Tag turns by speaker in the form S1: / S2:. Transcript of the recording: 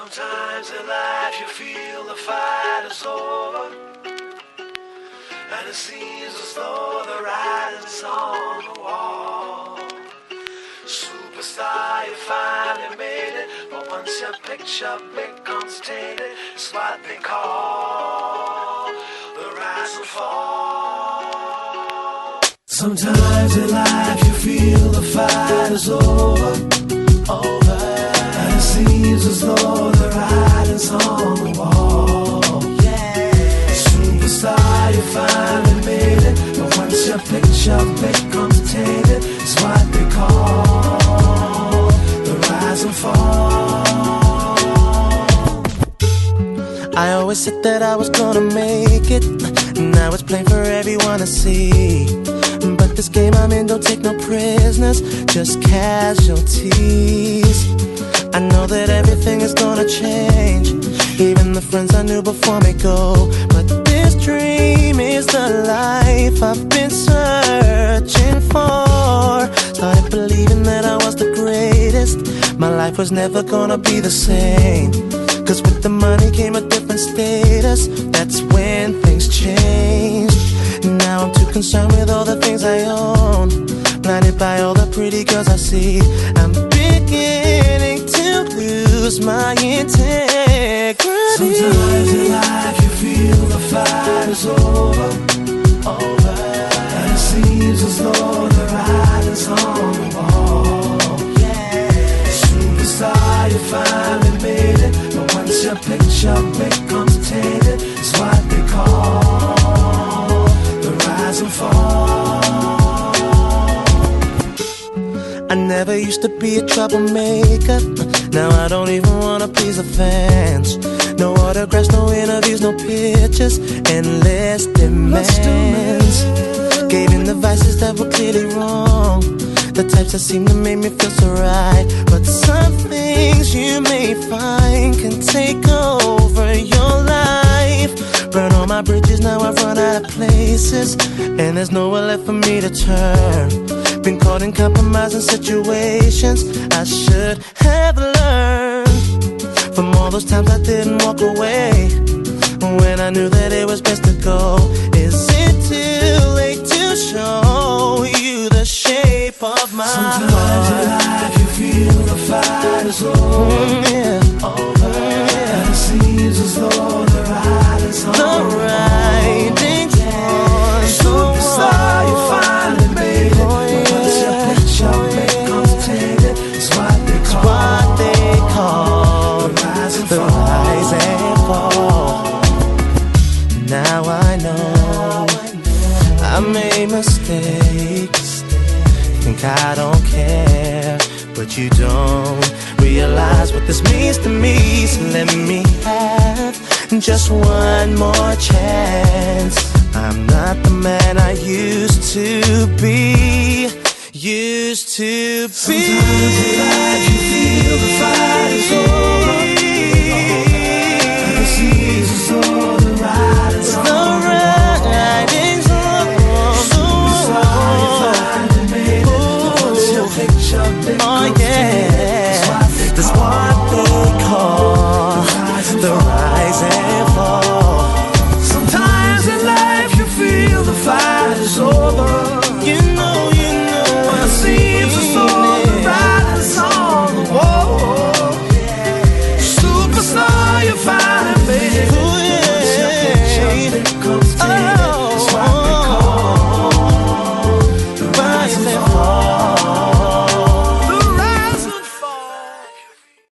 S1: Sometimes in life you feel the fight is over, and it seems as though the writing's on the wall. Superstar, you finally made it, but once your picture becomes tainted, it's what they call the rise and fall. Sometimes in life you feel the fight is over, and it seems as though the writing's on the wall. Superstar, you finally made it, but once your picture becomes tainted, it's what they call the rise and fall.
S2: I always said that I was gonna make it, now it's plain for everyone to see. But this game I'm in don't take no prisoners, just casualties. I know that everything is gonna change, even the friends I knew before me go. But this dream is the life I've been searching for. Started believing that I was the greatest, my life was never gonna be the same. Cause with the money came a different status, that's when things changed. Now I'm too concerned with all the things I own, blinded by all the pretty girls I see. I'm beginning to lose my integrity.
S1: Sometimes in life you feel the fight is over, and it seems as though the writing's on the wall. Superstar, you finally made it, but once your picture becomes tainted, it's what they call the rise and fall.
S2: I never used to be a troublemaker, now I don't even wanna please the fans. No autographs, no interviews, no pictures, endless demands. Gave in the vices that were clearly wrong, the types that seem to make me feel so right. But some things you may find can take over your life. Burn all my bridges, now I've run out of places, and there's nowhere left for me to turn. Been caught in compromising situations I should have learned from all those times I didn't walk away when I knew that it was best to go. Is it too late to show you the shape of my heart?
S1: Sometimes in life you feel the fight is over, and it seems as though the writing's on the
S2: writing's on the
S1: Superstar, you finally made it, but once your picture becomes tainted, it's what they call the rise and fall.
S2: Now I know I made mistakes, think I don't care, but you don't realize what this means to me. So let me have just one more chance. I'm not the man I used to be.
S1: Sometimes in life